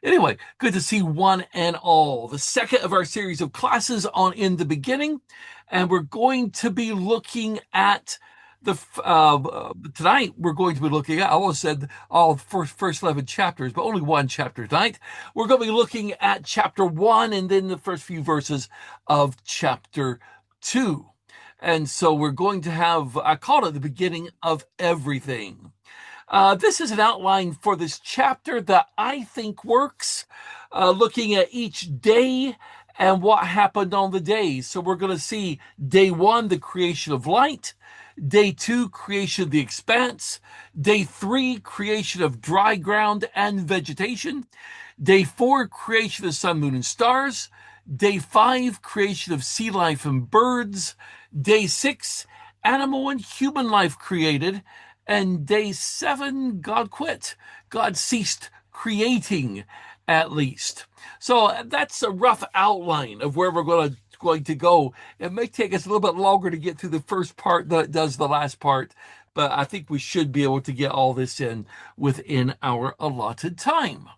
Anyway, good to see one and all. The second of our series of classes on In the Beginning. And we're going to be looking at tonight we're going to be looking at, I almost said all first 11 chapters, but only one chapter tonight. We're going to be looking at chapter 1 and then the first few verses of chapter 2. And so we're going to have, I call it the beginning of everything. This is an outline for this chapter that I think works, looking at each day and what happened on the days. So we're going to see day 1, the creation of light; day 2, creation of the expanse; day 3, creation of dry ground and vegetation; day 4, creation of sun, moon, and stars; day 5, creation of sea life and birds; day 6, animal and human life created; and day 7, God quit. God ceased creating, at least. So that's a rough outline of where we're going to go. It may take us a little bit longer to get through the first part than it does the last part, but I think we should be able to get all this in within our allotted time.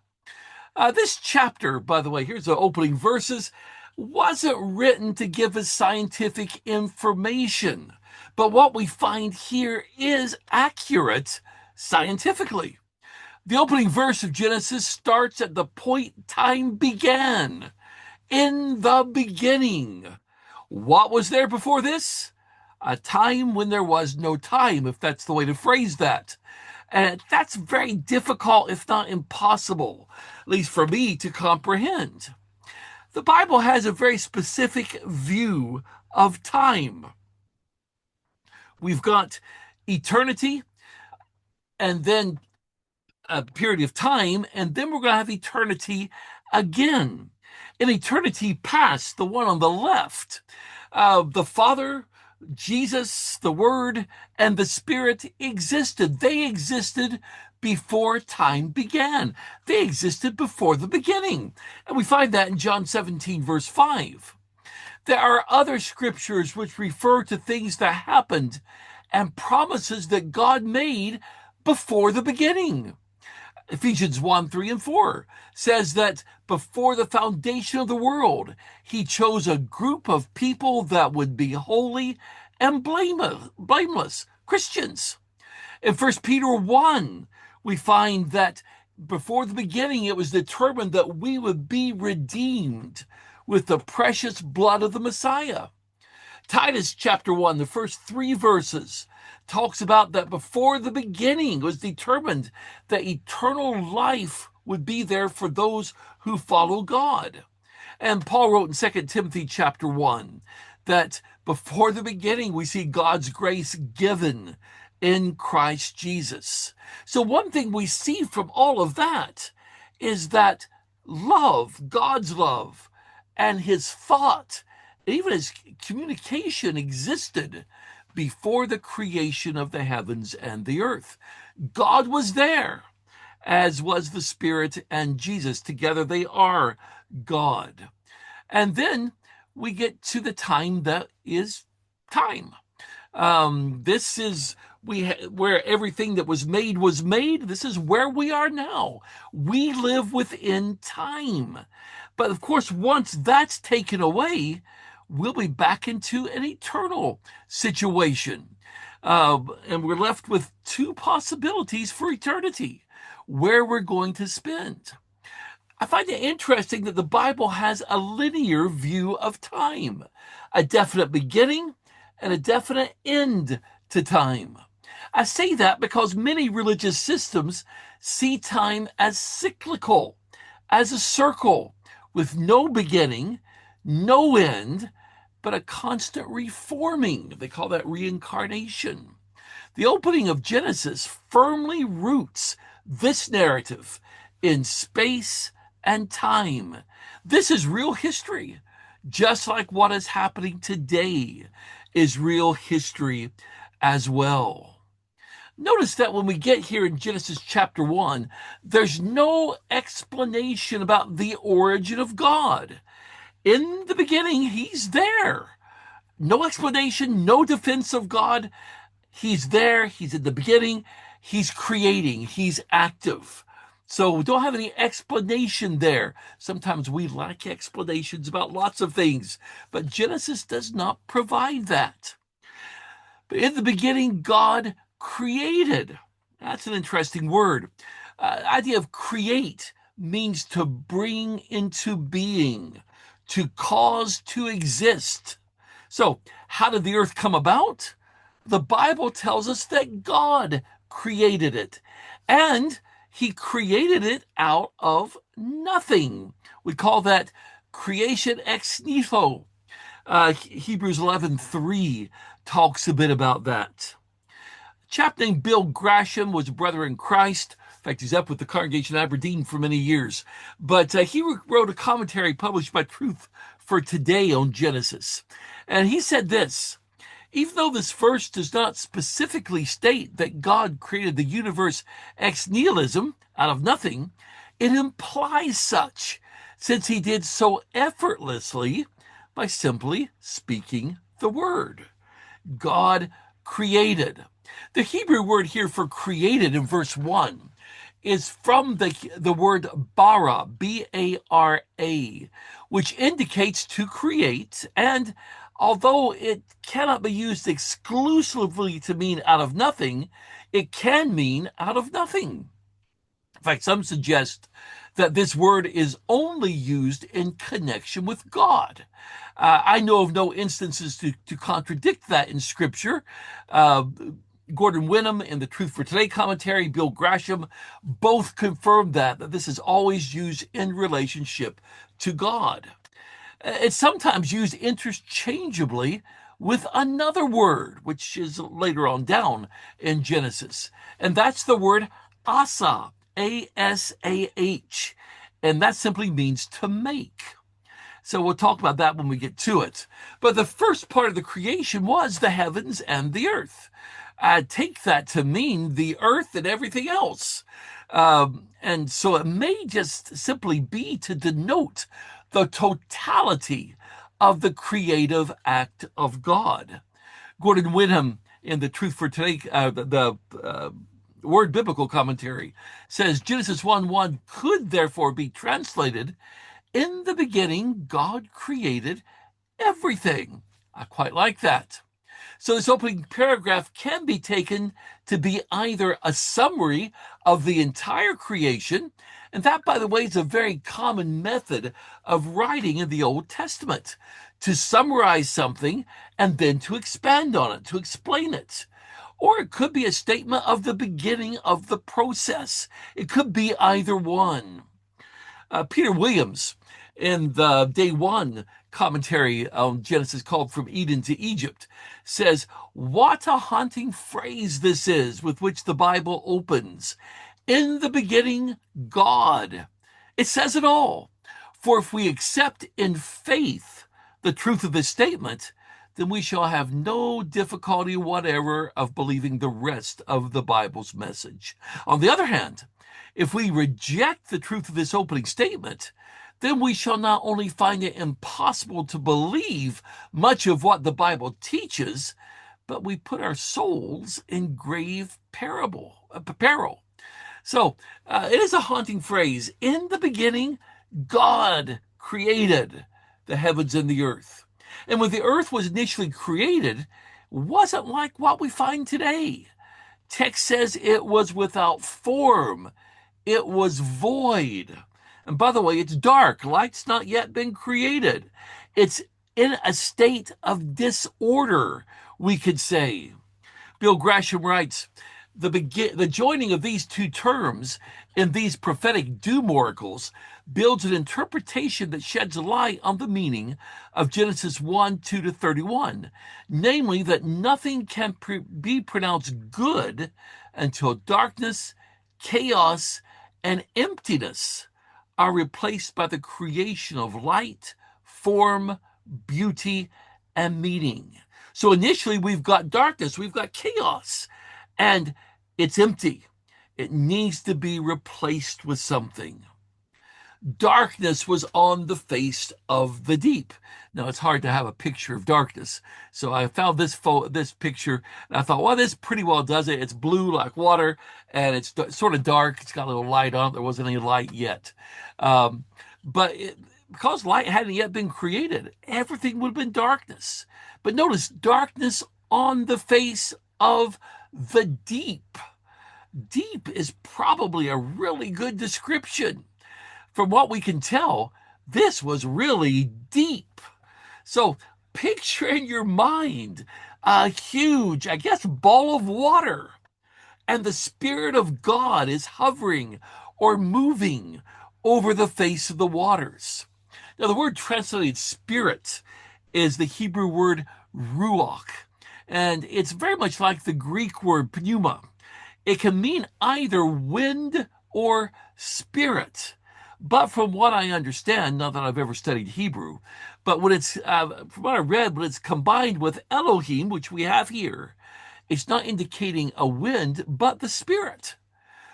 This chapter, by the way, here's the opening verses, wasn't written to give us scientific information, but what we find here is accurate scientifically. The opening verse of Genesis starts at the point time began. In the beginning. What was there before this? A time when there was no time, if that's the way to phrase that. And that's very difficult, if not impossible, at least for me to comprehend. The Bible has a very specific view of time. We've got eternity, and then a period of time, and then we're going to have eternity again. In eternity past, the one on the left, the Father, Jesus, the Word, and the Spirit existed. They existed before time began. They existed before the beginning. And we find that in John 17, verse 5. There are other scriptures which refer to things that happened and promises that God made before the beginning. Ephesians 1, 3, and 4 says that before the foundation of the world, he chose a group of people that would be holy and blameless Christians. In 1 Peter 1, we find that before the beginning, it was determined that we would be redeemed with the precious blood of the Messiah. Titus chapter 1, the first 3 verses, talks about that before the beginning it was determined that eternal life would be there for those who follow God. And Paul wrote in 2 Timothy chapter 1 that before the beginning we see God's grace given in Christ Jesus. So one thing we see from all of that is that love, God's love, and his thought, even his communication existed before the creation of the heavens and the earth. God was there, as was the Spirit and Jesus. Together they are God. And then we get to the time that is time. This is where everything that was made was made. This is where we are now. We live within time. But of course, once that's taken away, we'll be back into an eternal situation. And we're left with 2 possibilities for eternity, where we're going to spend. I find it interesting that the Bible has a linear view of time, a definite beginning and a definite end to time. I say that because many religious systems see time as cyclical, as a circle with no beginning, no end, but a constant reforming. They call that reincarnation. The opening of Genesis firmly roots this narrative in space and time. This is real history, just like what is happening today is real history as well. Notice that when we get here in Genesis chapter 1, there's no explanation about the origin of God. In the beginning, he's there. No explanation, no defense of God. He's there. He's at the beginning. He's creating. He's active. So we don't have any explanation there. Sometimes we like explanations about lots of things, but Genesis does not provide that. But in the beginning, God created. That's an interesting word. Idea of create means to bring into being, to cause to exist. So, how did the earth come about? The Bible tells us that God created it, and he created it out of nothing. We call that creation ex nihilo. Hebrews 11:3 talks a bit about that. A chap named Bill Grasham was a brother in Christ. In fact, he's up with the congregation in Aberdeen for many years. But he wrote a commentary published by Truth for Today on Genesis. And he said this: even though this verse does not specifically state that God created the universe ex nihilism, out of nothing, it implies such, since he did so effortlessly by simply speaking the word. God created. The Hebrew word here for created in verse 1 is from the word bara, B-A-R-A, which indicates to create, and although it cannot be used exclusively to mean out of nothing, it can mean out of nothing. In fact, some suggest that this word is only used in connection with God. I know of no instances to contradict that in Scripture. Gordon Wenham in the Truth for Today commentary, Bill Grasham, both confirmed that this is always used in relationship to God. It's sometimes used interchangeably with another word, which is later on down in Genesis, and that's the word asa, A-S-A-H, and that simply means to make. So we'll talk about that when we get to it. But the first part of the creation was the heavens and the earth. I take that to mean the earth and everything else. And so it may just simply be to denote the totality of the creative act of God. Gordon Wenham in the Truth for Today, the Word Biblical Commentary, says Genesis 1:1 could therefore be translated, in the beginning, God created everything. I quite like that. So this opening paragraph can be taken to be either a summary of the entire creation, and that, by the way, is a very common method of writing in the Old Testament, to summarize something and then to expand on it, to explain it. Or it could be a statement of the beginning of the process. It could be either one. Peter Williams, in the Day One commentary on Genesis called From Eden to Egypt, says, what a haunting phrase this is with which the Bible opens. In the beginning, God. It says it all. For if we accept in faith the truth of this statement, then we shall have no difficulty whatever of believing the rest of the Bible's message. On the other hand, if we reject the truth of this opening statement, then we shall not only find it impossible to believe much of what the Bible teaches, but we put our souls in grave peril. So it is a haunting phrase. In the beginning, God created the heavens and the earth. And when the earth was initially created, it wasn't like what we find today. Text says it was without form. It was void. And by the way, it's dark. Light's not yet been created. It's in a state of disorder, we could say. Bill Grasham writes, the joining of these two terms in these prophetic doom oracles builds an interpretation that sheds light on the meaning of Genesis 1:2 to 31, namely that nothing can be pronounced good until darkness, chaos, and emptiness are replaced by the creation of light, form, beauty, and meaning. So initially we've got darkness, we've got chaos, and it's empty. It needs to be replaced with something. darkness was on the face of the deep. Now, it's hard to have a picture of darkness. So I found this picture, and I thought, well, this pretty well does it. It's blue like water, and it's sort of dark. It's got a little light on it. There wasn't any light yet. Um, because light hadn't yet been created, everything would have been darkness. But notice, darkness on the face of the deep. Deep is probably a really good description. From what we can tell, this was really deep. So picture in your mind a huge, I guess, ball of water, and the Spirit of God is hovering or moving over the face of the waters. Now, the word translated spirit is the Hebrew word ruach, and it's very much like the Greek word pneuma. It can mean either wind or spirit. But from what I understand, not that I've ever studied Hebrew, but when it's, from what I read, when it's combined with Elohim, which we have here, it's not indicating a wind, but the spirit.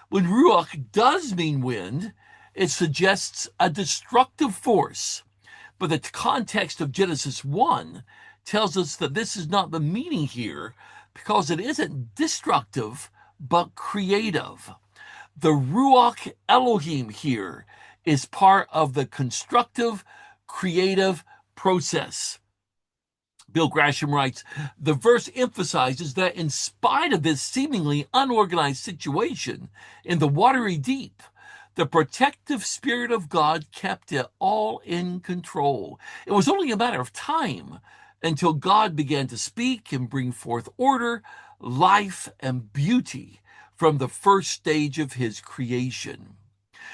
When Ruach does mean wind, it suggests a destructive force. But the context of Genesis 1 tells us that this is not the meaning here because it isn't destructive, but creative. The Ruach Elohim here is part of the constructive, creative process. Bill Grasham writes, the verse emphasizes that in spite of this seemingly unorganized situation in the watery deep, the protective Spirit of God kept it all in control. It was only a matter of time until God began to speak and bring forth order, life, and beauty from the first stage of his creation.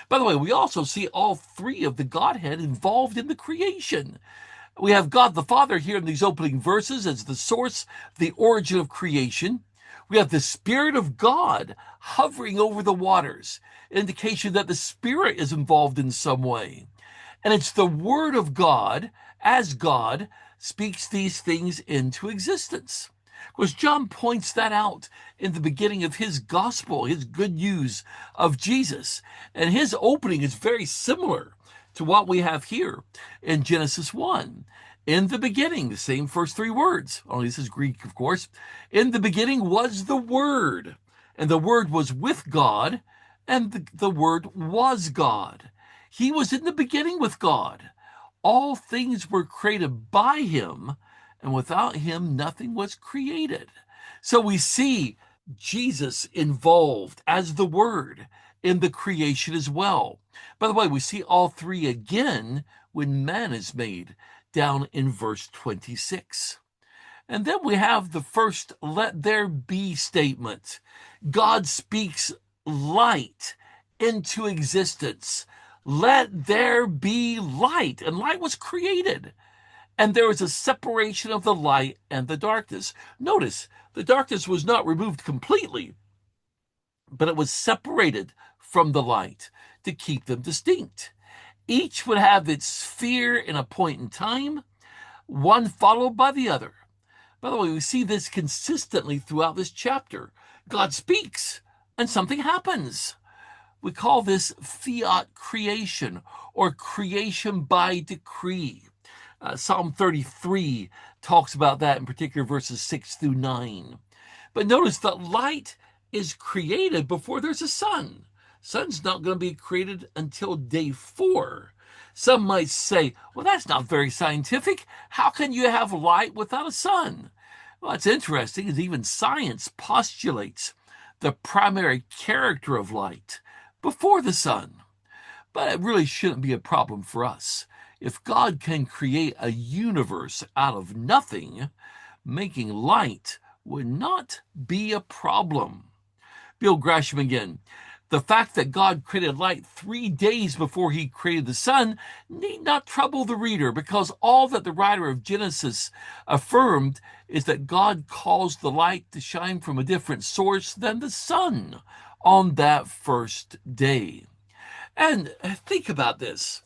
By the way, we also see all three of the Godhead involved in the creation. We have God the Father here in these opening verses as the source, the origin of creation. We have the Spirit of God hovering over the waters, indication that the Spirit is involved in some way. And it's the Word of God, as God speaks these things into existence. Of course, John points that out in the beginning of his gospel, his good news of Jesus. And his opening is very similar to what we have here in Genesis 1. In the beginning, the same first three words, only this is Greek, of course. In the beginning was the Word, and the Word was with God, and the Word was God. He was in the beginning with God. All things were created by him, and without him, nothing was created. So we see Jesus involved as the Word in the creation as well. By the way, we see all three again when man is made, down in verse 26. And then we have the first let there be statement. God speaks light into existence. Let there be light. And light was created. And there was a separation of the light and the darkness. Notice, the darkness was not removed completely, but it was separated from the light to keep them distinct. Each would have its sphere in a point in time, one followed by the other. By the way, we see this consistently throughout this chapter. God speaks, and something happens. We call this fiat creation, or creation by decree. Psalm 33 talks about that, in particular verses 6 through 9. But notice that light is created before there's a sun. Sun's not going to be created until day 4. Some might say, well, that's not very scientific. How can you have light without a sun? Well, it's interesting, as even science postulates the primary character of light before the sun. But it really shouldn't be a problem for us. If God can create a universe out of nothing, making light would not be a problem. Bill Grasham again. The fact that God created light 3 days before he created the sun need not trouble the reader, because all that the writer of Genesis affirmed is that God caused the light to shine from a different source than the sun on that first day. And think about this.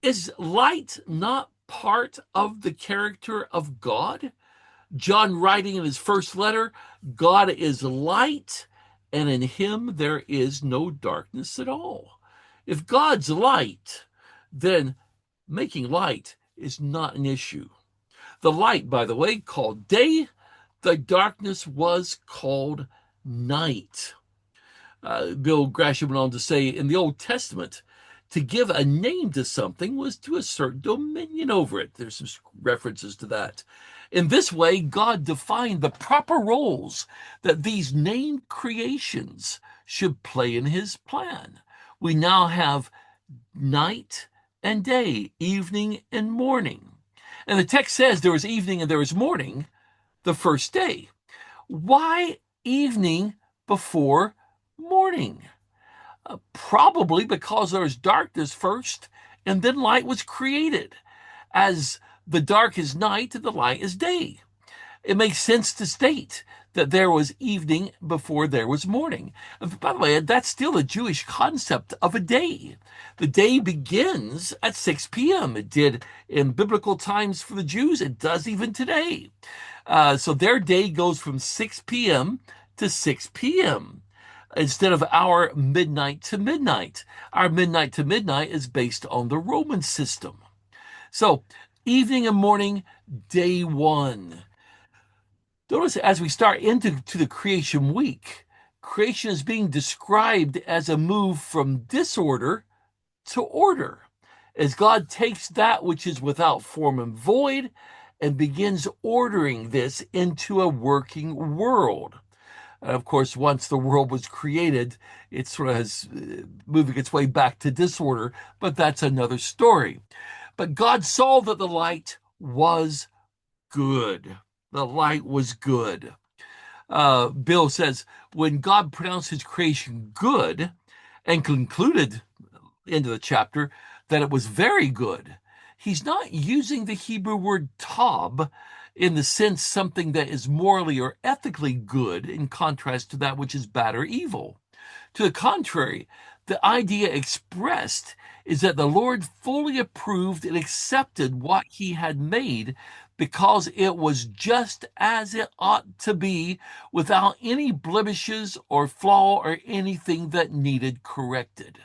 Is light not part of the character of God? John writing in his first letter, God is light, and in him there is no darkness at all. If God's light, then making light is not an issue. The light, by the way, called day, the darkness was called night. Bill Grasham went on to say in the Old Testament, to give a name to something was to assert dominion over it. There's some references to that. In this way, God defined the proper roles that these named creations should play in his plan. We now have night and day, evening and morning. And the text says there was evening and there was morning the first day. Why evening before morning? Probably because there was darkness first and then light was created. As the dark is night and the light is day. It makes sense to state that there was evening before there was morning. And by the way, that's still a Jewish concept of a day. The day begins at 6 p.m. It did in biblical times for the Jews. It does even today. So their day goes from 6 p.m. to 6 p.m. instead of our midnight to midnight. Our midnight to midnight is based on the Roman system. So evening and morning, day one. Notice as we start into the creation week, creation is being described as a move from disorder to order, as God takes that which is without form and void and begins ordering this into a working world. And of course, once the world was created, it sort of has moving its way back to disorder, but that's another story. But God saw that the light was good. The light was good. Bill says, when God pronounced his creation good and concluded into the chapter that it was very good, he's not using the Hebrew word tob in the sense something that is morally or ethically good in contrast to that which is bad or evil. To the contrary, the idea expressed is that the Lord fully approved and accepted what he had made because it was just as it ought to be, without any blemishes or flaw or anything that needed corrected.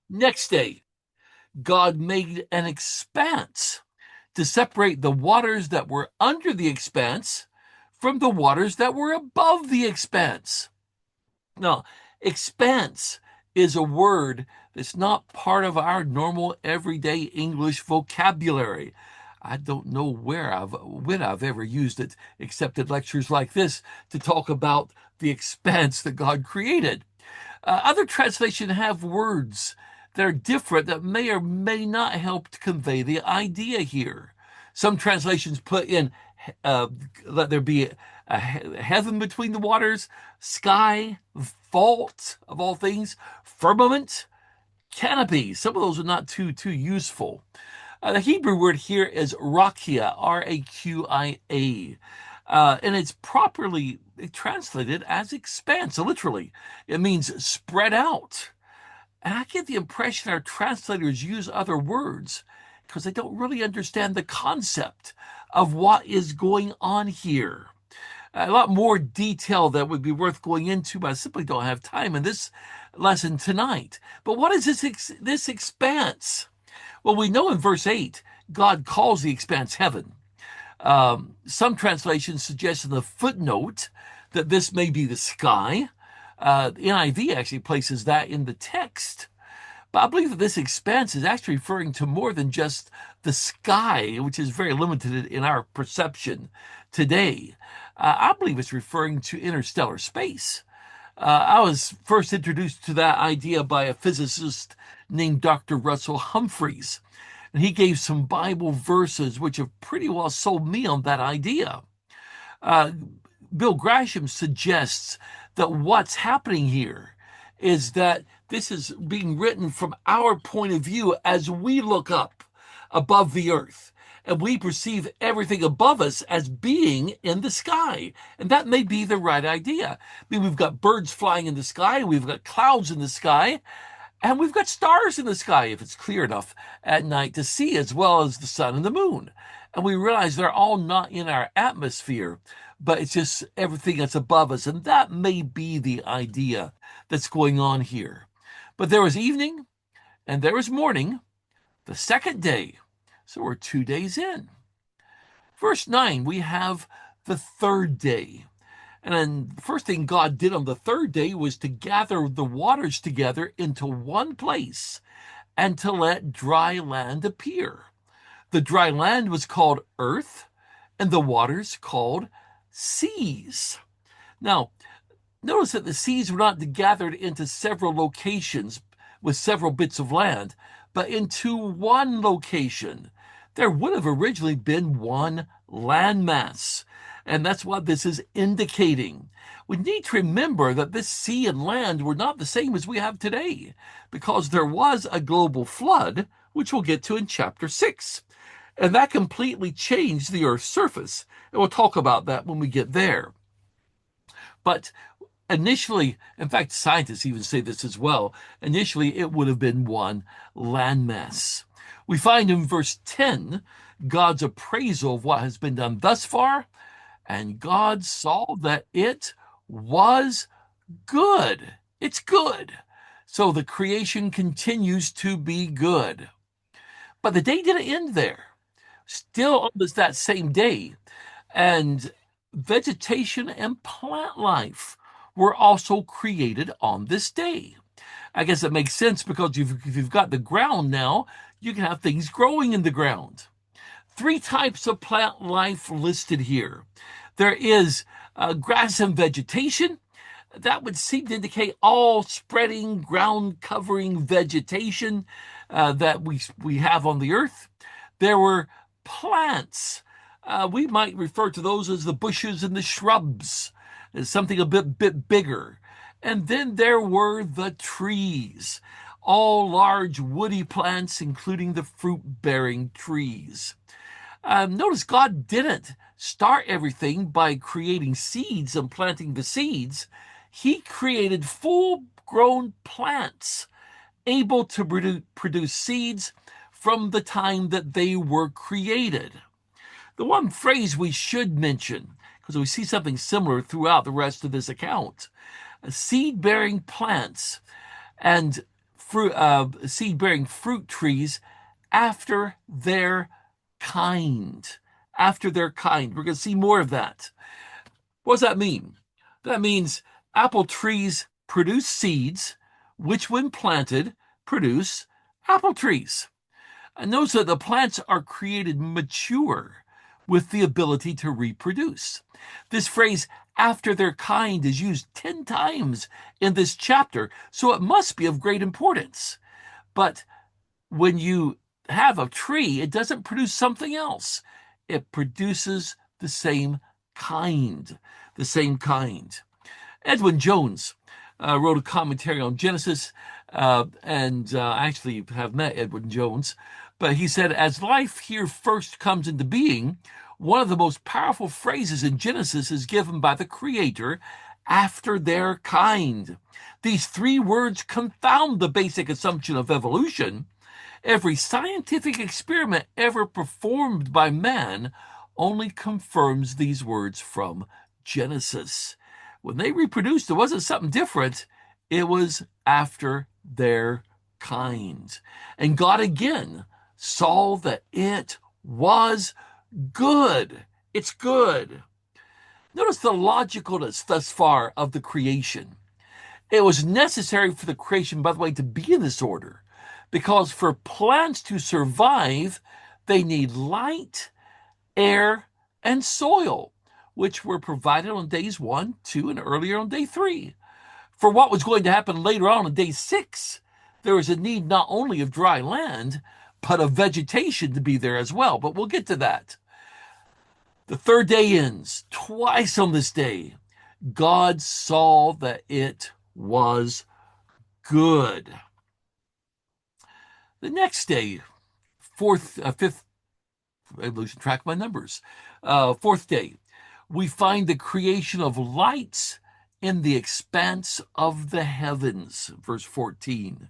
Next day, God made an expanse to separate the waters that were under the expanse from the waters that were above the expanse. Now, expanse is a word that's not part of our normal everyday English vocabulary. I don't know when I've ever used it, except at lectures like this, to talk about the expanse that God created. Other translations have words that are different that may or may not help to convey the idea here. Some translations put in, let there be a heaven between the waters, sky, vault of all things, firmament, canopy. Some of those are not too useful. The Hebrew word here is rakia, R-A-Q-I-A, and it's properly translated as expanse, literally. It means spread out. And I get the impression our translators use other words because they don't really understand the concept of what is going on here. A lot more detail that would be worth going into, but I simply don't have time in this lesson tonight. But what is this expanse? Well, we know in verse 8, God calls the expanse heaven. Some translations suggest in the footnote that this may be the sky. The NIV actually places that in the text. But I believe that this expanse is actually referring to more than just the sky, which is very limited in our perception today. I believe it's referring to interstellar space. I was first introduced to that idea by a physicist named Dr. Russell Humphreys, and he gave some Bible verses which have pretty well sold me on that idea. Bill Grasham suggests that what's happening here is that this is being written from our point of view as we look up above the earth and we perceive everything above us as being in the sky. And that may be the right idea. I mean, we've got birds flying in the sky, we've got clouds in the sky, and we've got stars in the sky if it's clear enough at night to see, as well as the sun and the moon. And we realize they're all not in our atmosphere, but it's just everything that's above us. And that may be the idea that's going on here. But there was evening and there was morning the second day. So we're 2 days in. Verse 9, we have the third day. And then the first thing God did on the third day was to gather the waters together into one place and to let dry land appear. The dry land was called earth, and the waters called seas. Now, notice that the seas were not gathered into several locations with several bits of land, but into one location. There would have originally been one landmass, and that's what this is indicating. We need to remember that this sea and land were not the same as we have today, because there was a global flood, which we'll get to in chapter 6. And that completely changed the Earth's surface. And we'll talk about that when we get there. But initially, in fact, scientists even say this as well, initially it would have been one landmass. We find in verse 10 God's appraisal of what has been done thus far, and God saw that it was good. It's good. So the creation continues to be good. But the day didn't end there. Still on that same day, and vegetation and plant life were also created on this day. I guess it makes sense because if you've got the ground now, you can have things growing in the ground. 3 types of plant life listed here. There is grass and vegetation. That would seem to indicate all spreading, ground-covering vegetation that we have on the earth. There were plants. We might refer to those as the bushes and the shrubs, as something a bit bigger. And then there were the trees, all large woody plants, including the fruit-bearing trees. Notice God didn't start everything by creating seeds and planting the seeds. He created full-grown plants able to produce seeds from the time that they were created. The one phrase we should mention, because we see something similar throughout the rest of this account, seed-bearing plants and seed-bearing fruit trees after their kind. After their kind. We're going to see more of that. What does that mean? That means apple trees produce seeds, which when planted, produce apple trees. And notice that the plants are created mature with the ability to reproduce. This phrase, after their kind, is used 10 times in this chapter, so it must be of great importance. But when you have a tree, it doesn't produce something else. It produces the same kind. The same kind. Edwin Jones wrote a commentary on Genesis, and I actually have met Edwin Jones. But he said, as life here first comes into being, one of the most powerful phrases in Genesis is given by the Creator, after their kind. These 3 words confound the basic assumption of evolution. Every scientific experiment ever performed by man only confirms these words from Genesis. When they reproduced, it wasn't something different. It was after their kind. And God again saw that it was good. It's good. Notice the logicalness thus far of the creation. It was necessary for the creation, by the way, to be in this order, because for plants to survive, they need light, air, and soil, which were provided on days 1, 2, and earlier on day 3. For what was going to happen later on day 6, there was a need not only of dry land, but of vegetation to be there as well. But we'll get to that. The third day ends. Twice on this day, God saw that it was good. The next day, fifth, I losing track of my numbers. 4th day, we find the creation of lights in the expanse of the heavens, verse 14.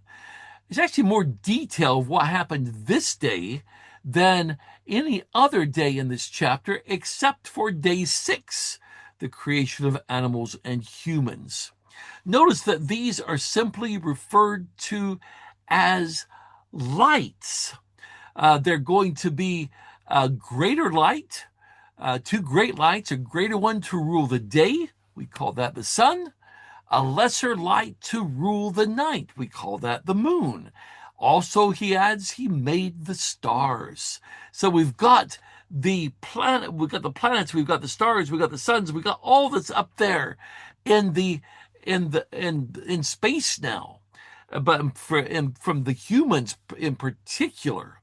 There's actually more detail of what happened this day than any other day in this chapter, except for day 6, the creation of animals and humans. Notice that these are simply referred to as lights. They're going to be a greater light, two great lights, a greater one to rule the day. We call that the sun. A lesser light to rule the night. We call that the moon. Also, he adds, he made the stars. So we've got the planet, we've got the planets, we've got the stars, we've got the suns, we've got all that's up there in in space now. But from the humans in particular,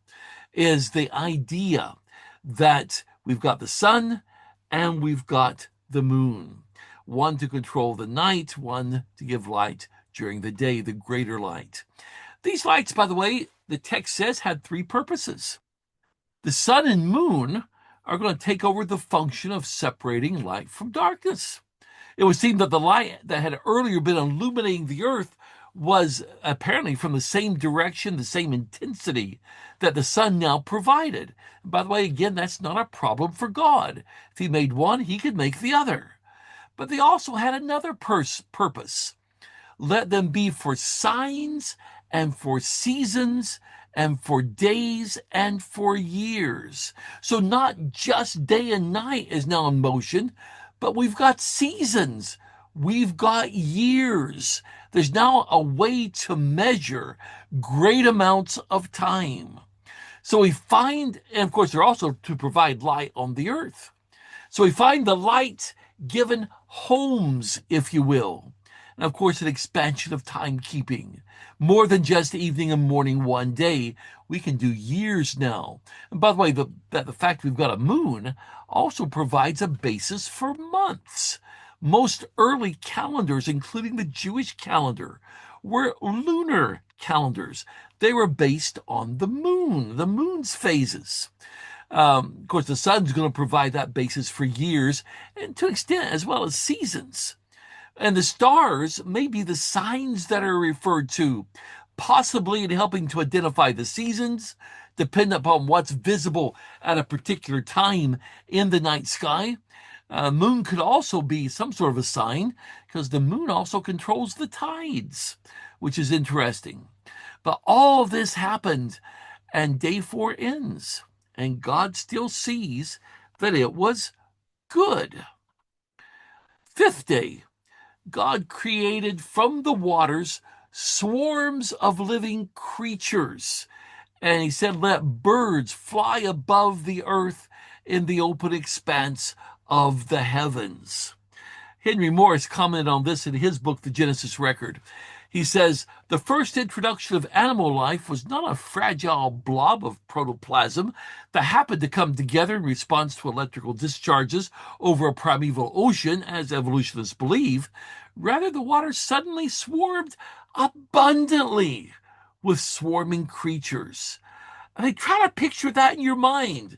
is the idea that we've got the sun and we've got the moon. One to control the night, one to give light during the day, the greater light. These lights, by the way, the text says had three purposes. The sun and moon are going to take over the function of separating light from darkness. It would seem that the light that had earlier been illuminating the earth was apparently from the same direction, the same intensity that the sun now provided. And by the way, again, that's not a problem for God. If he made one, he could make the other. But they also had another purpose. Let them be for signs and for seasons and for days and for years. So not just day and night is now in motion, but we've got seasons. We've got years. There's now a way to measure great amounts of time. So we find, and of course, they're also to provide light on the earth. So we find the light given homes, if you will. And of course, an expansion of timekeeping. More than just evening and morning one day, we can do years now. And by the way, the fact we've got a moon also provides a basis for months. Most early calendars, including the Jewish calendar, were lunar calendars. They were based on the moon's phases. Of course, the sun's going to provide that basis for years and to an extent as well as seasons. And the stars may be the signs that are referred to, possibly in helping to identify the seasons, depending upon what's visible at a particular time in the night sky. Moon could also be some sort of a sign because the moon also controls the tides, which is interesting. But all of this happened and day 4 ends, and God still sees that it was good. 5th day, God created from the waters swarms of living creatures. And he said, let birds fly above the earth in the open expanse of the heavens. Henry Morris commented on this in his book, The Genesis Record. He says, the first introduction of animal life was not a fragile blob of protoplasm that happened to come together in response to electrical discharges over a primeval ocean, as evolutionists believe. Rather, the water suddenly swarmed abundantly with swarming creatures. I mean, try to picture that in your mind.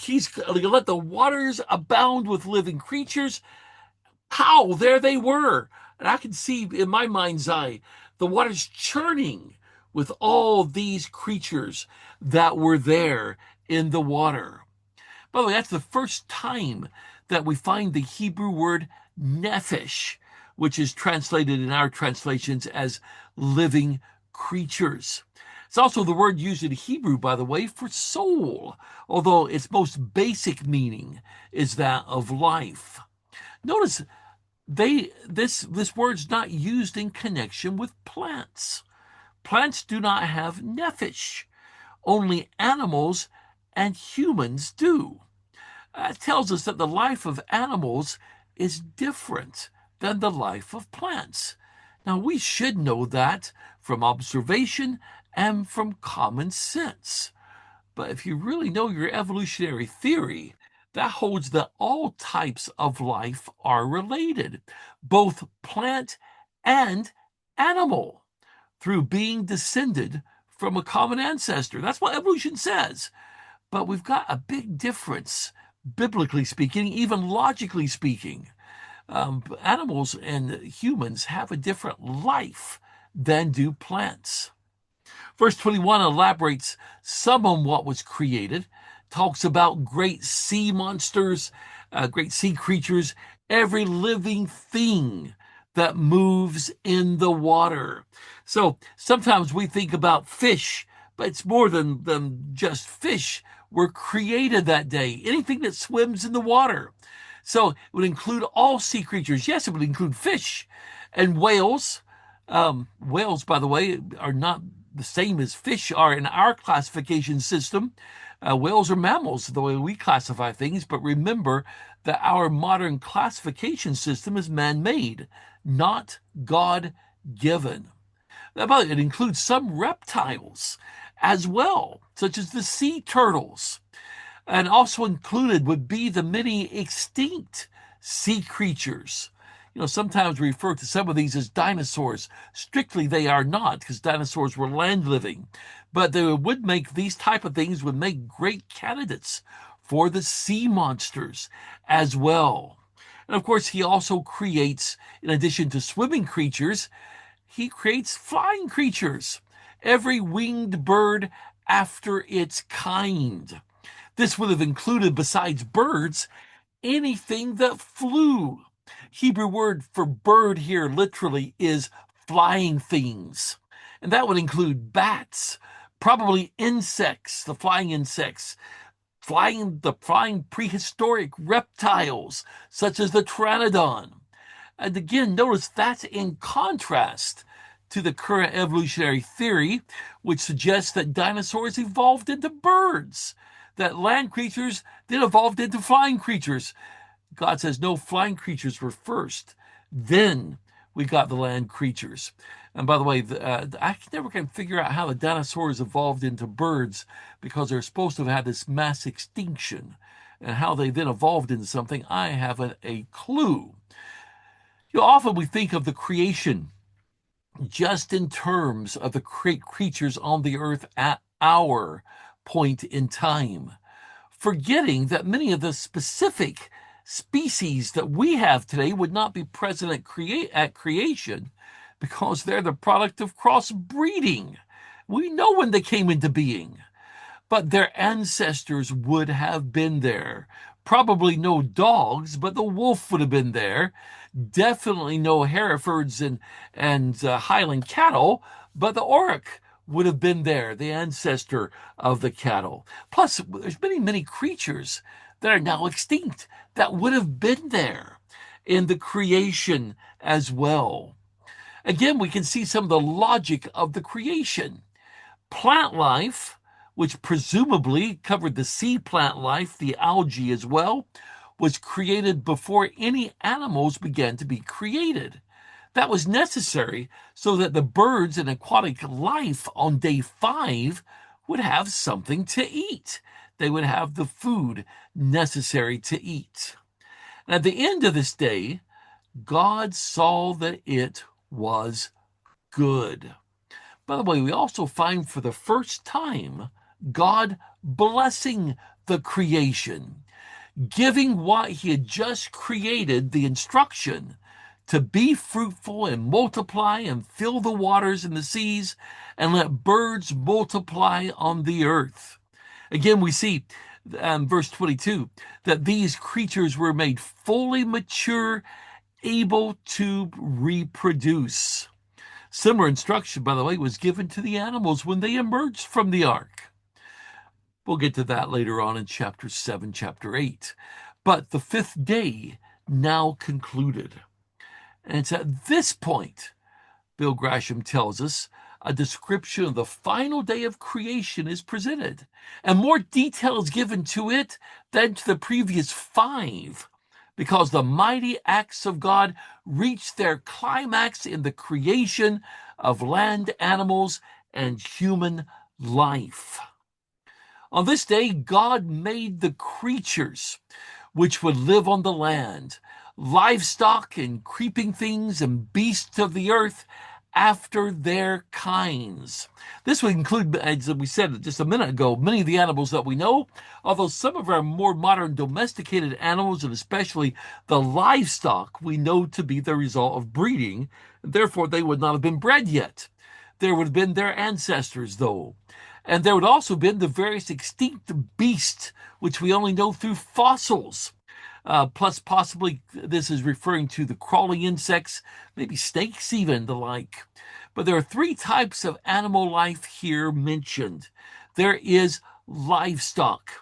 He's going to let the waters abound with living creatures. How? There they were. And I can see in my mind's eye the waters churning with all these creatures that were there in the water. By the way, that's the first time that we find the Hebrew word nephesh, which is translated in our translations as living creatures. It's also the word used in Hebrew, by the way, for soul, although its most basic meaning is that of life. Notice this word's not used in connection with plants. Plants do not have nephesh. Only animals and humans do. It tells us that the life of animals is different than the life of plants. Now, we should know that from observation and from common sense. But if you really know your evolutionary theory, that holds that all types of life are related, both plant and animal, through being descended from a common ancestor. That's what evolution says. But we've got a big difference, biblically speaking, even logically speaking. Animals and humans have a different life than do plants. Verse 21 elaborates some on what was created, talks about great sea monsters, great sea creatures, every living thing that moves in the water. So sometimes we think about fish but it's more than just fish were created that day. Anything that swims in the water. So it would include all sea creatures. Yes, it would include fish and whales. Whales, by the way, are not the same as fish are in our classification system. Whales are mammals, the way we classify things, but remember that our modern classification system is man-made, not God-given. It includes some reptiles as well, such as the sea turtles. And also included would be the many extinct sea creatures. Sometimes we refer to some of these as dinosaurs. Strictly, they are not, because dinosaurs were land living. But these type of things would make great candidates for the sea monsters as well. And of course, he also creates, in addition to swimming creatures, he creates flying creatures. Every winged bird after its kind. This would have included, besides birds, anything that flew. Hebrew word for bird here literally is flying things. And that would include bats, probably insects, the flying insects, the flying prehistoric reptiles, such as the pteranodon. And again, notice that's in contrast to the current evolutionary theory, which suggests that dinosaurs evolved into birds, that land creatures then evolved into flying creatures. God says, no, flying creatures were first. Then we got the land creatures. And by the way, I never can figure out how the dinosaurs evolved into birds, because they're supposed to have had this mass extinction. And how they then evolved into something, I haven't a clue. Often we think of the creation just in terms of the creatures on the earth at our point in time, forgetting that many of the specific species that we have today would not be present at creation, because they're the product of crossbreeding. We know when they came into being, but their ancestors would have been there. Probably no dogs, but the wolf would have been there. Definitely no Herefords and Highland cattle, but the auroch would have been there, the ancestor of the cattle. Plus, there's many creatures that are now extinct that would have been there in the creation as well. Again, we can see some of the logic of the creation. Plant life, which presumably covered the sea plant life, the algae as well, was created before any animals began to be created. That was necessary so that the birds and aquatic life on day 5 would have something to eat. They would have the food necessary to eat. And at the end of this day, God saw that it was good. By the way, we also find for the first time God blessing the creation, giving what he had just created the instruction to be fruitful and multiply and fill the waters and the seas and let birds multiply on the earth. Again, we see verse 22 that these creatures were made fully mature, able to reproduce. Similar instruction, by the way, was given to the animals when they emerged from the ark. We'll get to that later on in chapter 7, chapter 8. But the 5th day now concluded. And it's at this point, Bill Grasham tells us, a description of the final day of creation is presented, and more detail is given to it than to the previous 5, because the mighty acts of God reached their climax in the creation of land animals and human life. On this day, God made the creatures which would live on the land, livestock and creeping things and beasts of the earth after their kinds. This would include, as we said just a minute ago, many of the animals that we know, although some of our more modern domesticated animals, and especially the livestock, we know to be the result of breeding. Therefore, they would not have been bred yet. There would have been their ancestors, though. And there would also have been the various extinct beasts, which we only know through fossils. Plus, possibly, this is referring to the crawling insects, maybe snakes even, the like. But there are three types of animal life here mentioned. There is livestock.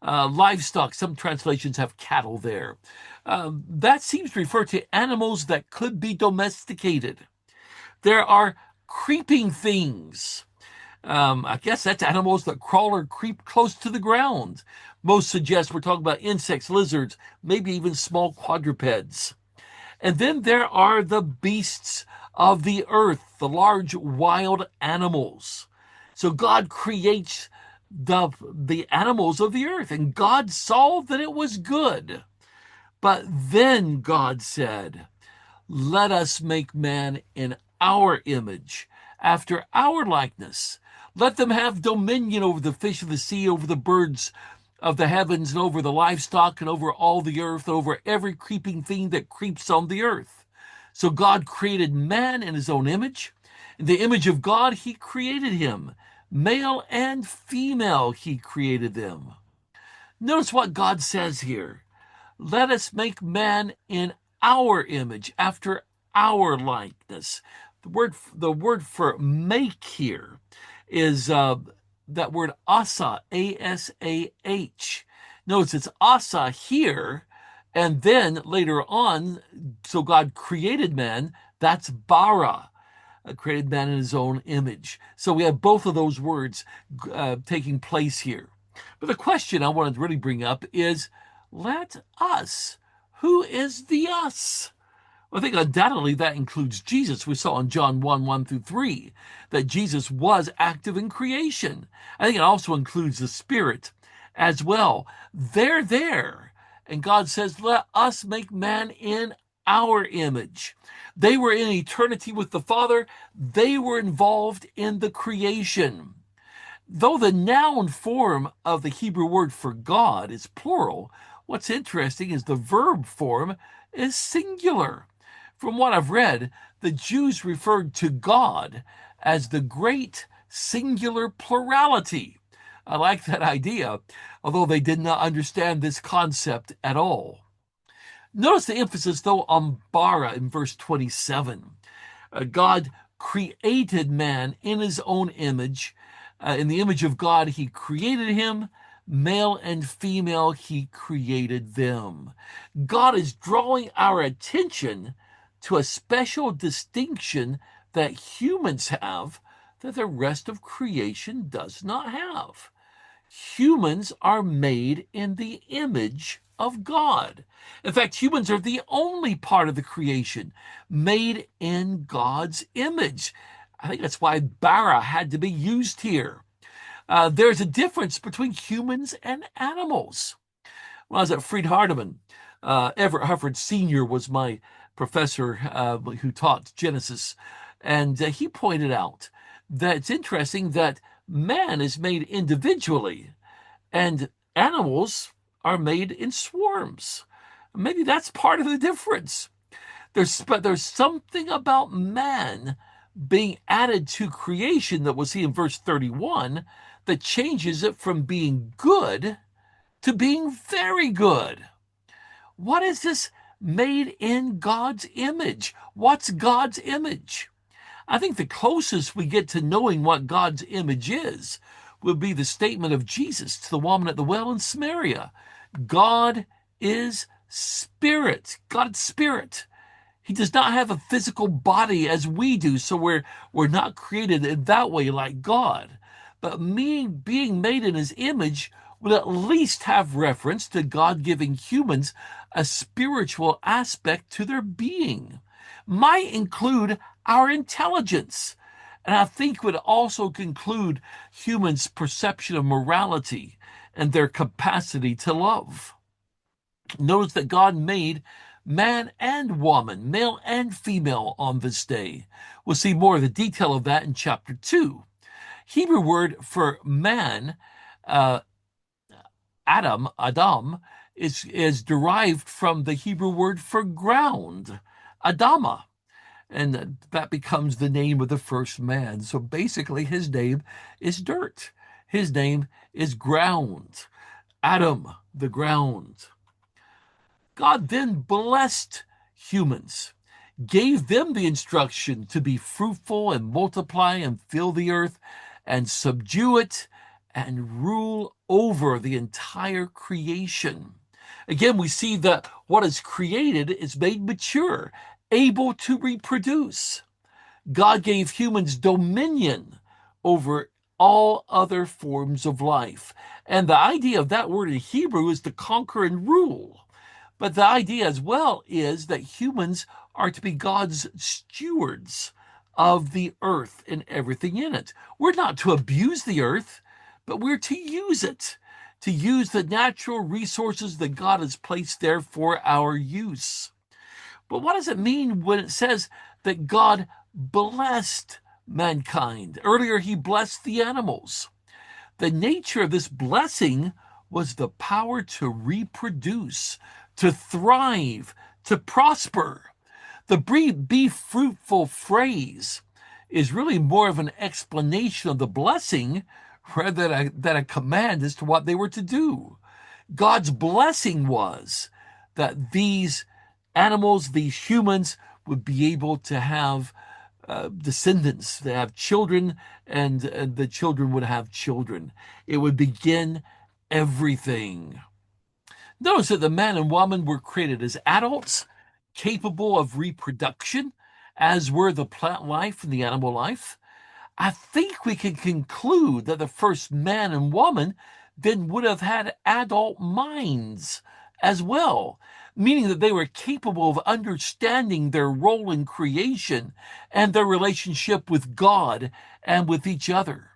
Livestock, some translations have cattle there. That seems to refer to animals that could be domesticated. There are creeping things. I guess that's animals that crawl or creep close to the ground. Most suggest we're talking about insects, lizards, maybe even small quadrupeds. And then there are the beasts of the earth, the large wild animals. So God creates the animals of the earth, and God saw that it was good. But then God said, let us make man in our image, after our likeness. Let them have dominion over the fish of the sea, over the birds of the heavens, and over the livestock, and over all the earth, and over every creeping thing that creeps on the earth. So God created man in his own image. In the image of God, he created him. Male and female, he created them. Notice what God says here. Let us make man in our image, after our likeness. The word for make here is that word asa, A-S-A-H. Notice it's asa here, and then later on, so God created man, that's bara, created man in his own image. So we have both of those words taking place here. But the question I wanted to really bring up is, let us. Who is the us? Well, I think undoubtedly that includes Jesus. We saw in John 1 through 3, that Jesus was active in creation. I think it also includes the Spirit as well. They're there. And God says, let us make man in our image. They were in eternity with the Father. They were involved in the creation. Though the noun form of the Hebrew word for God is plural, what's interesting is the verb form is singular. From what I've read, the Jews referred to God as the great singular plurality. I like that idea, although they did not understand this concept at all. Notice the emphasis, though, on bara in verse 27. God created man in his own image. In the image of God, he created him. Male and female, he created them. God is drawing our attention to a special distinction that humans have that the rest of creation does not have. Humans are made in the image of God. In fact, humans are the only part of the creation made in God's image. I think that's why bara had to be used here. There's a difference between humans and animals. When I was at Fried Hardeman, Everett Hufford Sr. was my professor who taught Genesis, and he pointed out that it's interesting that man is made individually and animals are made in swarms. Maybe that's part of the difference. But there's something about man being added to creation that we'll see in verse 31 that changes it from being good to being very good. What is this made in God's image? What's God's image? I think the closest we get to knowing what God's image is will be the statement of Jesus to the woman at the well in Samaria. God is spirit. God's spirit. He does not have a physical body as we do, so we're not created in that way like God. But being made in his image will at least have reference to God giving humans a spiritual aspect to their being. Might include our intelligence. And I think would also conclude humans' perception of morality and their capacity to love. Notice that God made man and woman, male and female, on this day. We'll see more of the detail of that in chapter 2. Hebrew word for man, Adam, is derived from the Hebrew word for ground, Adama. And that becomes the name of the first man. So basically, his name is dirt. His name is ground. Adam, the ground. God then blessed humans. gave them the instruction to be fruitful and multiply and fill the earth and subdue it and rule over the entire creation. Again, we see that what is created is made mature, able to reproduce. God gave humans dominion over all other forms of life. And the idea of that word in Hebrew is to conquer and rule. But the idea as well is that humans are to be God's stewards of the earth and everything in it. We're not to abuse the earth, but we're to use it, to use the natural resources that God has placed there for our use. But what does it mean when it says that God blessed mankind? Earlier, he blessed the animals. The nature of this blessing was the power to reproduce, to thrive, to prosper. The be fruitful phrase is really more of an explanation of the blessing rather than a command as to what they were to do. God's blessing was that these animals, these humans, would be able to have descendants, to have children, and the children would have children. It would begin everything. Notice that the man and woman were created as adults, capable of reproduction, as were the plant life and the animal life. I think we can conclude that the first man and woman then would have had adult minds as well, meaning that they were capable of understanding their role in creation and their relationship with God and with each other.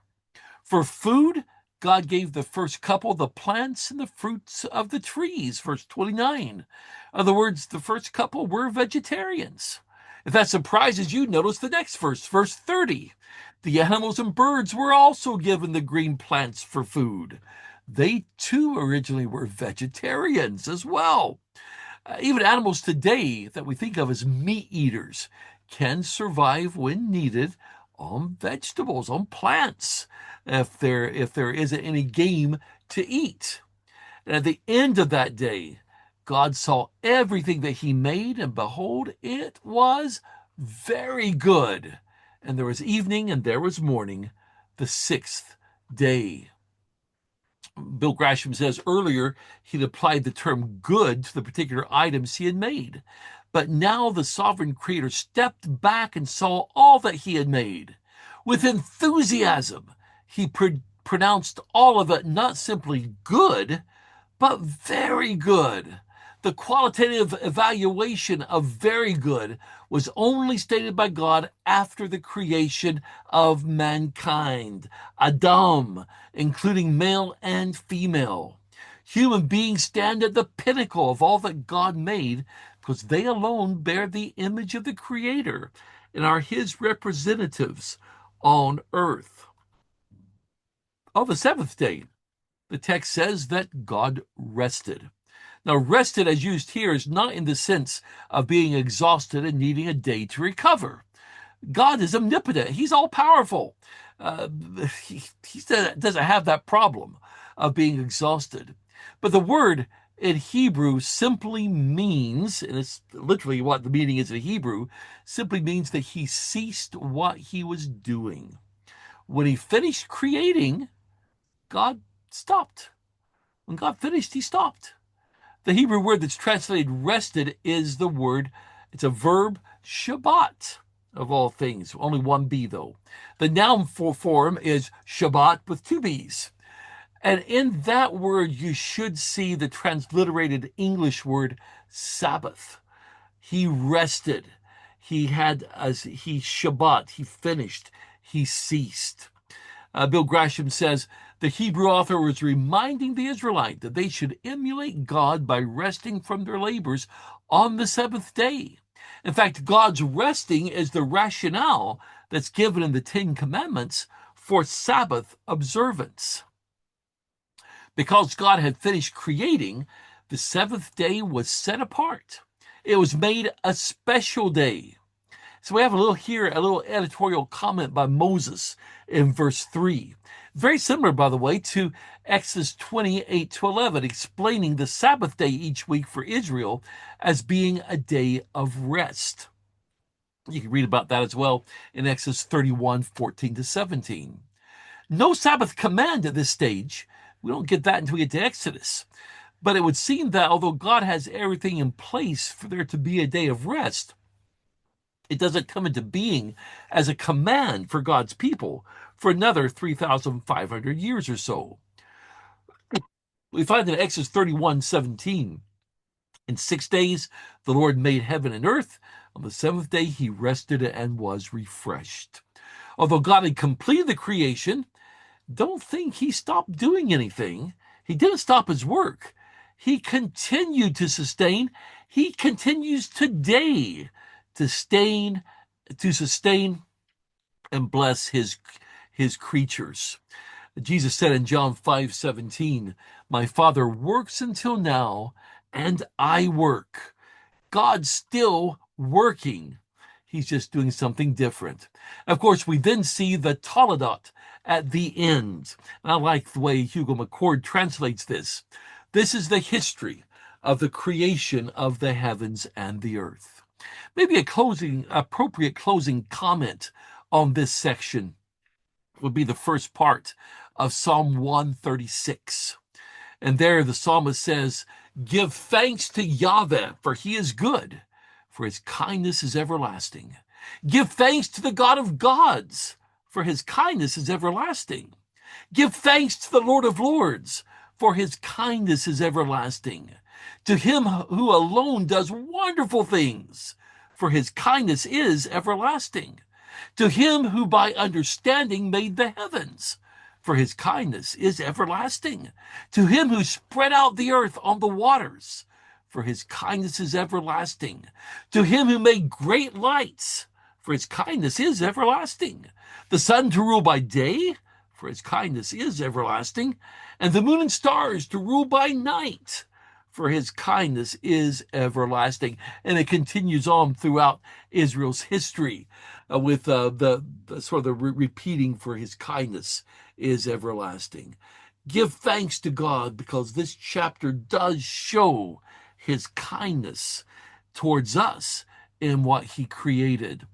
For food, God gave the first couple the plants and the fruits of the trees, verse 29. In other words, the first couple were vegetarians. If that surprises you, notice the next verse, verse 30. The animals and birds were also given the green plants for food. They too originally were vegetarians as well. Even animals today that we think of as meat eaters can survive when needed on vegetables, on plants, if there isn't any game to eat. And at the end of that day, God saw everything that he made, and behold, it was very good. And there was evening and there was morning, the sixth day. Bill Grasham says earlier he'd applied the term good to the particular items he had made. But now the sovereign creator stepped back and saw all that he had made. With enthusiasm, he pronounced all of it not simply good, but very good. The qualitative evaluation of very good was only stated by God after the creation of mankind, Adam, including male and female. Human beings stand at the pinnacle of all that God made because they alone bear the image of the Creator and are his representatives on earth. On the seventh day, the text says that God rested. Now, rested as used here is not in the sense of being exhausted and needing a day to recover. God is omnipotent. He's all powerful. He doesn't have that problem of being exhausted. But the word in Hebrew simply means, and it's literally what the meaning is in Hebrew, simply means that he ceased what he was doing. When he finished creating, God stopped. When God finished, he stopped. The Hebrew word that's translated rested is the word, it's a verb, Shabbat, of all things. Only one B, though. The noun form is Shabbat with two B's. And in that word, you should see the transliterated English word Sabbath. He rested. He Shabbat. He finished. He ceased. Bill Grasham says, the Hebrew author was reminding the Israelite that they should emulate God by resting from their labors on the seventh day. In fact, God's resting is the rationale that's given in the Ten Commandments for Sabbath observance. Because God had finished creating, the seventh day was set apart. It was made a special day. So we have a little editorial comment by Moses in verse 3. Very similar, by the way, to Exodus 28-11, explaining the Sabbath day each week for Israel as being a day of rest. You can read about that as well in Exodus 31:14 to 17. No Sabbath command at this stage. We don't get that until we get to Exodus. But it would seem that although God has everything in place for there to be a day of rest, it doesn't come into being as a command for God's people for another 3,500 years or so. We find in Exodus 31:17, in 6 days the Lord made heaven and earth. On the seventh day he rested and was refreshed. Although God had completed the creation, don't think he stopped doing anything. He didn't stop his work. He continued to sustain. He continues today to sustain and bless his creatures. Jesus said in John 5:17, "My Father works until now, and I work." God's still working. He's just doing something different. Of course, we then see the Toledot at the end. And I like the way Hugo McCord translates this. This is the history of the creation of the heavens and the earth. Maybe appropriate closing comment on this section would be the first part of Psalm 136. And there the psalmist says, "Give thanks to Yahweh, for he is good, for his kindness is everlasting. Give thanks to the God of gods, for his kindness is everlasting. Give thanks to the Lord of lords, for his kindness is everlasting. To him who alone does wonderful things, for his kindness is everlasting. To him who by understanding made the heavens, for his kindness is everlasting. To him who spread out the earth on the waters, for his kindness is everlasting. To him who made great lights, for his kindness is everlasting. The sun to rule by day, for his kindness is everlasting. And the moon and stars to rule by night, for his kindness is everlasting." And it continues on throughout Israel's history with the sort of the repeating, "for his kindness is everlasting." Give thanks to God because this chapter does show his kindness towards us in what he created.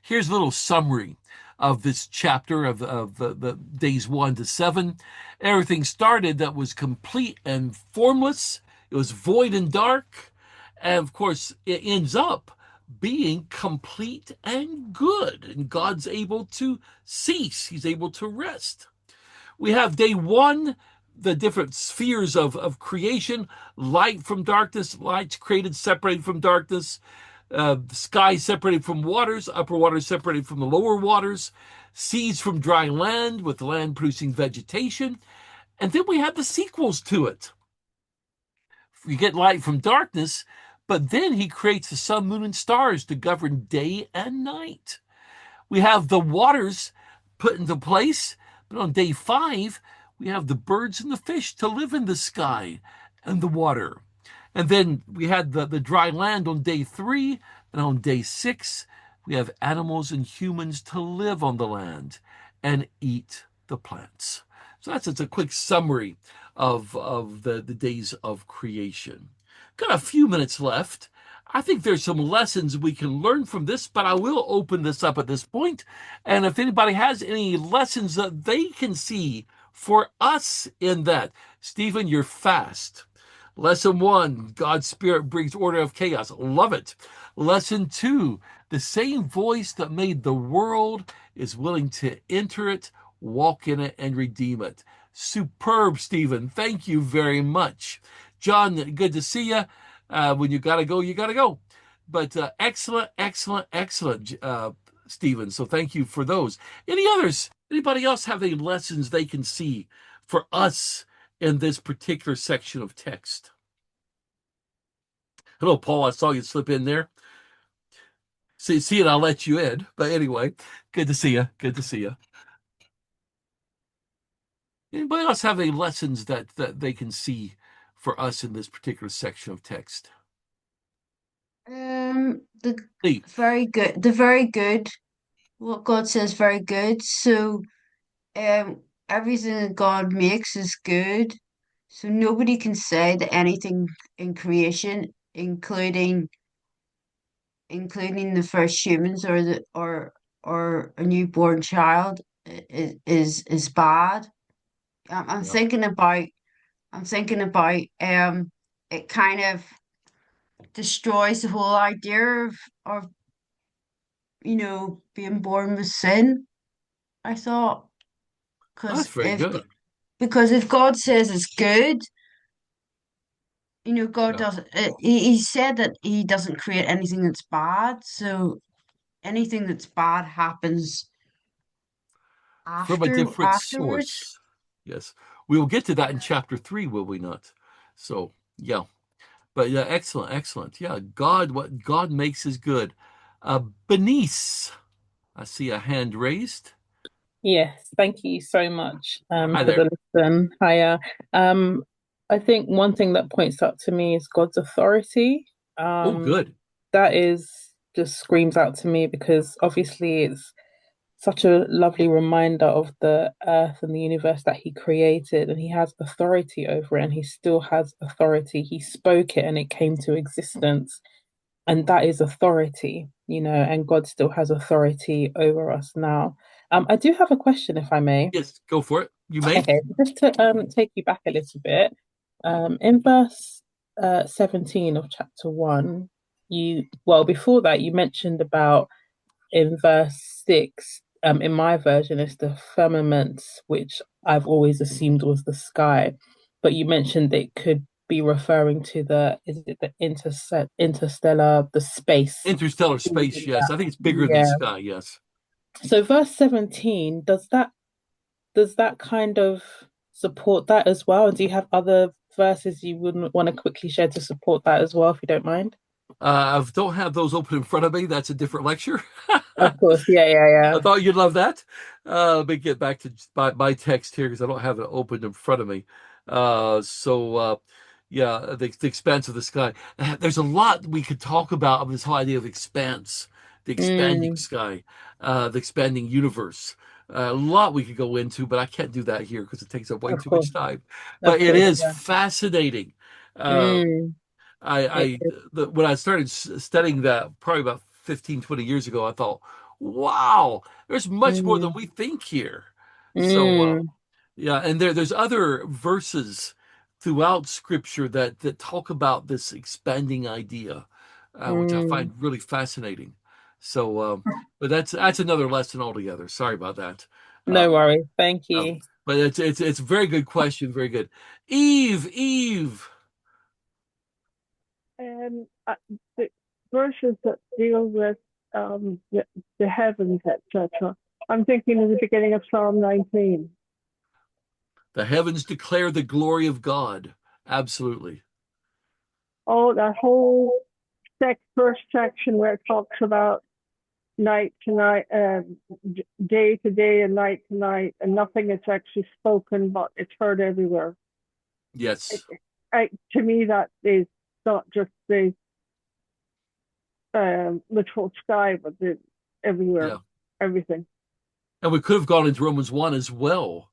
Here's a little summary of this chapter of the days 1 to 7. Everything started that was complete and formless. It was void and dark. And of course, it ends up being complete and good. And God's able to cease. He's able to rest. We have day 1, the different spheres of creation: light from darkness, light created, separated from darkness, the sky separated from waters, upper waters separated from the lower waters, seas from dry land, with the land producing vegetation. And then we have the sequels to it. We get light from darkness, but then he creates the sun, moon, and stars to govern day and night. We have the waters put into place, but on day 5, we have the birds and the fish to live in the sky and the water. And then we had the dry land on day 3, and on day 6, we have animals and humans to live on the land and eat the plants. So that's a quick summary of the days of creation. Got a few minutes left. I think there's some lessons we can learn from this, but I will open this up at this point. And if anybody has any lessons that they can see for us in that, Stephen, you're fast. Lesson 1, God's Spirit brings order of chaos. Love it. Lesson 2, the same voice that made the world is willing to enter it, walk in it, and redeem it. Superb, Stephen. Thank you very much. John, good to see you. When you got to go, you got to go. But excellent, excellent, excellent, Stephen. So thank you for those. Any others? Anybody else have any lessons they can see for us in this particular section of text? Hello, Paul. I saw you slip in there. See it, I'll let you in. But anyway, good to see you. Good to see you. Anybody else have any lessons that they can see for us in this particular section of text? The Lee. very good, the very good, what God says, very good. So, everything that God makes is good. So nobody can say that anything in creation, including including the first humans or the or a newborn child is bad. I'm Yeah, thinking about it kind of destroys the whole idea of being born with sin. I thought that's because very good. if God says it's good, God Yeah, doesn't. He said that He doesn't create anything that's bad. So anything that's bad happens from a different afterwards. source. Yes, we will get to that in chapter 3, will we not? So yeah, but yeah, excellent, excellent. Yeah, what God makes is good. Benice, I see a hand raised. Yes, thank you so much Hi for there. the listen. Hiya. Um, I think one thing that points out to me is God's authority. Oh, Um, good. that is just screams out to me because obviously it's such a lovely reminder of the earth and the universe that he created, and he has authority over it, and he still has authority. He spoke it and it came to existence, and that is authority, and God still has authority over us now. I do have a question, if I may. Yes, go for it. You may. Okay, just to take you back a little bit, in verse 17 of chapter 1, before that, you mentioned about in verse 6, in my version, it's the firmament, which I've always assumed was the sky, but you mentioned it could be referring to is it the interstellar, the space? Interstellar space, yes. I think it's bigger than Yeah. sky, yes. So verse 17, does that kind of support that as well? And do you have other verses you wouldn't want to quickly share to support that as well, if you don't mind? I don't have those open in front of me. That's a different lecture. Of course, yeah, yeah, I yeah. thought you'd love that. Let me get back to my text here because I don't have it open in front of me. Yeah, the expanse of the sky. There's a lot we could talk about of this whole idea of expanse, the expanding Mm, sky, the expanding universe. A lot we could go into, but I can't do that here because it takes up way of too much course, time. of But it course, is yeah. fascinating. Uh, Mm, it I when I started studying that probably about 15, 20 years ago, I thought, wow, there's much more than mm, we think here. So mm, yeah, and there's other verses throughout Scripture that talk about this expanding idea, which I mm. find really fascinating. So, but that's another lesson altogether. Sorry about that. Uh, No worries. Thank uh, you. but it's a very good question. Very good. Eve. And the verses that deal with the heavens, etc. I'm thinking of the beginning of Psalm 19. The heavens declare the glory of God. Absolutely. Oh, that whole first section where it talks about night to night, day to day, and night to night, and nothing is actually spoken, but it's heard everywhere. It, Yes. to me, that is not just the literal sky, but the everywhere, Yeah. everything. And we could have gone into Romans 1 as well,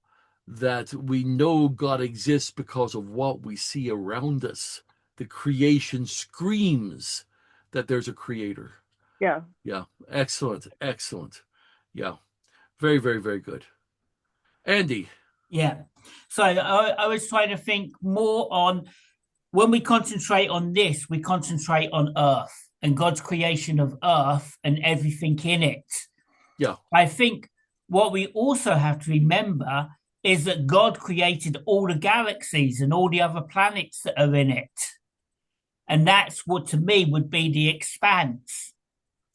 that we know God exists because of what we see around us. The creation screams that there's a creator. Yeah. Yeah. Excellent. Excellent. Yeah. Very, very, very good. Andy. Yeah. So I was trying to think more on when we concentrate on this, we concentrate on Earth and God's creation of Earth and everything in it. Yeah. I think what we also have to remember is that God created all the galaxies and all the other planets that are in it. And that's what to me would be the expanse.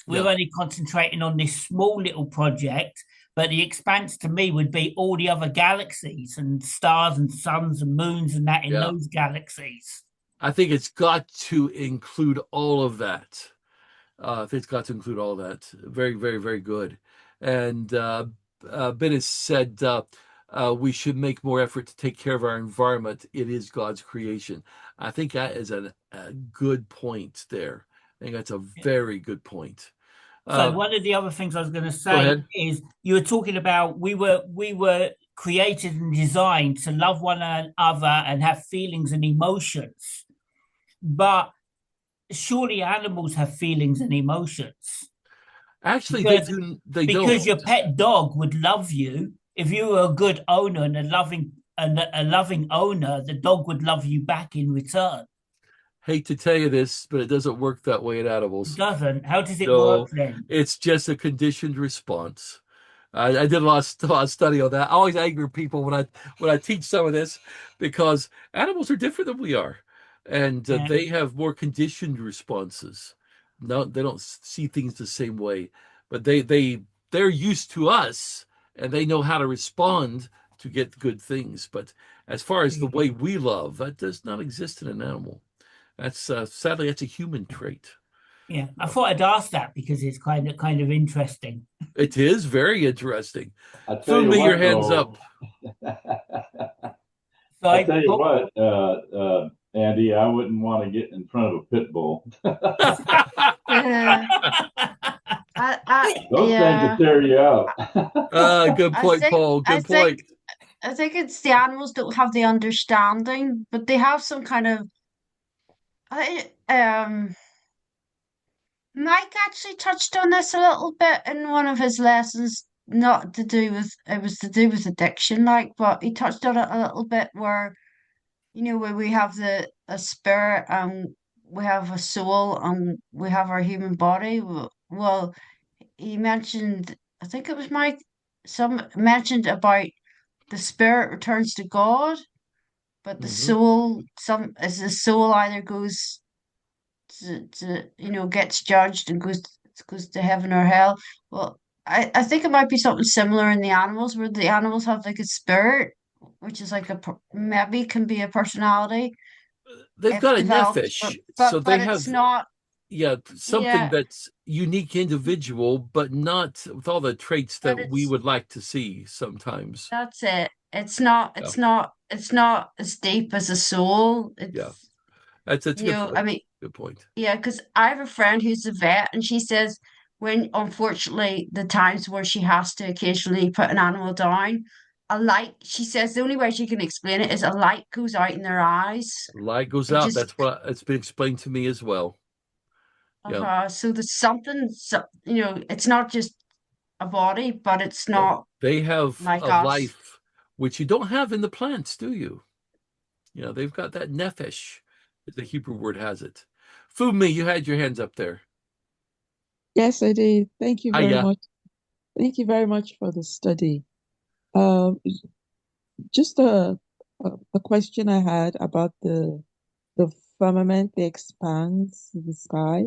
We're Yeah. only concentrating on this small little project, but the expanse to me would be all the other galaxies and stars and suns and moons and that in Yeah. those galaxies. I think it's got to include all of that. It's got to include all that. Very, very, very good. And Ben has said we should make more effort to take care of our environment. It is God's creation. I think that is a good point there. I think that's a very good point. So Uh, one of the other things I was going to Go say ahead. is you were talking about we were created and designed to love one another and have feelings and emotions. But surely animals have feelings and emotions. Actually, Because they because don't. your pet dog would love you if you were a good owner and a loving owner, the dog would love you back in return. Hate to tell you this, but it doesn't work that way in It animals. doesn't. How does it work No, then? it's just a conditioned response. I did a lot of study on that. I always anger people when I teach some of this because animals are different than we are, and Yeah. they have more conditioned responses. No, they don't see things the same way, but they're used to us, and they know how to respond to get good things. But as far as the way we love, that does not exist in an animal. That's sadly that's a human trait. Yeah, I thought I'd ask that because it's kind of interesting. It is very interesting. I tell Food you me your what, hands up. though. So I tell you what, Andy, I wouldn't want to get in front of a pit bull. Uh, Those things yeah. will tear you out. Good I point, think Paul. I Good think point. I think it's the animals don't have the understanding, but they have some kind of I Mike actually touched on this a little bit in one of his lessons, not to do with it was to do with addiction, like, but he touched on it a little bit where, where we have the a spirit and we have a soul and we have our human body. Well, he mentioned, I think it was Mike, some mentioned about the spirit returns to God, but the Hmm. soul, the soul either goes gets judged and goes to heaven or hell. Well, I think it might be something similar in the animals, where the animals have like a spirit, which is like maybe can be a personality They've if got a developed, nephesh, so they but it's have not. something Yeah, that's unique individual, but not with all the traits but that we it's would like to see sometimes. that's it. It's not. Yeah, It's not as deep as a soul. yeah. It's That's a good I point. mean, Good point. yeah, because I have a friend who's a vet, and she says when, unfortunately, the times where she has to occasionally put an animal down, a light, she says the only way she can explain it is a light goes out in their eyes. Light goes It out. just, That's what it's been explained to me as well. Yeah. so there's something, it's not just a body, but it's No, not they have like a us. life which you don't have in the plants, do you? They've got that nephesh, as the Hebrew word has it. Fumi, you had your hands up there. Yes, I did. Thank you very Hiya. much. Thank you very much for the study. Um, just a question I had about the firmament, the expanse, the sky,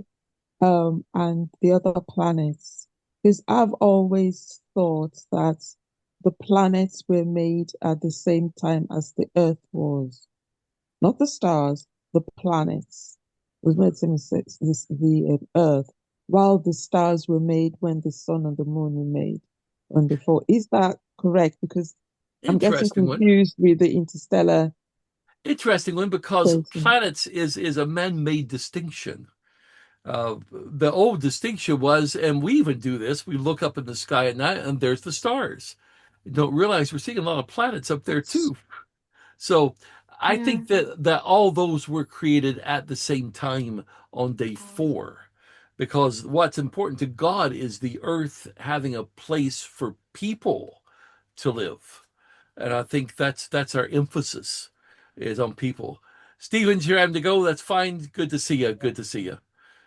and the other planets. Because I've always thought that the planets were made at the same time as the Earth was, not the stars, the planets. It was made the Earth, while the stars were made when the sun and the moon were made on the fall. Is that correct? Because I'm getting Interesting one. confused with the interstellar Interesting one because person. planets is a man-made distinction. The old distinction was, and we even do this, we look up in the sky at night and there's the stars. You don't realize we're seeing a lot of planets up there too. So I Yeah. think that all those were created at the same time on day 4, because what's important to God is the earth having a place for people to live, and I think that's our emphasis is on people. Stevens, you're having to go. That's fine. Good to see you. Good to see you.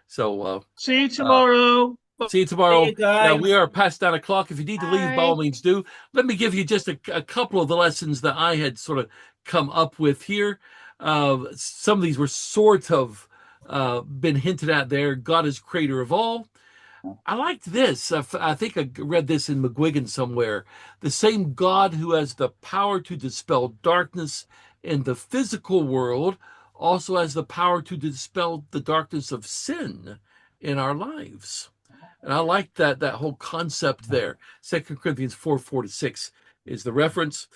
So See you tomorrow. see you see tomorrow. you Yeah, we guys. are past 9 o'clock. If you need to leave, by all Bye. means do. Let me give you just a couple of the lessons that I had sort of come up with here. Some of these were sort of been hinted at there. God is creator of all. I liked this. I think I read this in McGuigan somewhere. The same God who has the power to dispel darkness in the physical world also has the power to dispel the darkness of sin in our lives. And I like that whole concept there. 2 Corinthians 4:4-6 is the reference.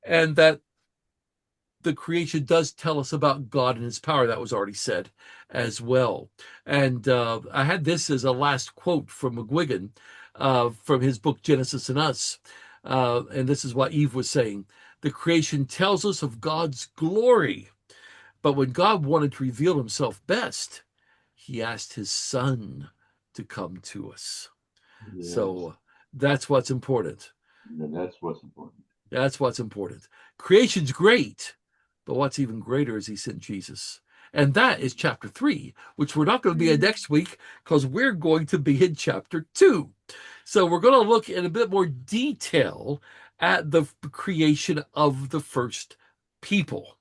And that the creation does tell us about God and his power. That was already said as well. And I had this as a last quote from McGuigan from his book, Genesis and Us. And this is what Eve was saying. The creation tells us of God's glory. But when God wanted to reveal himself best, he asked his son to come to us. Yes. So that's what's important. Yeah, that's what's important. That's what's important. Creation's great, but what's even greater is he sent Jesus. And that is chapter 3, which we're not going to be in next week because we're going to be in chapter 2. So we're going to look in a bit more detail at the creation of the first people.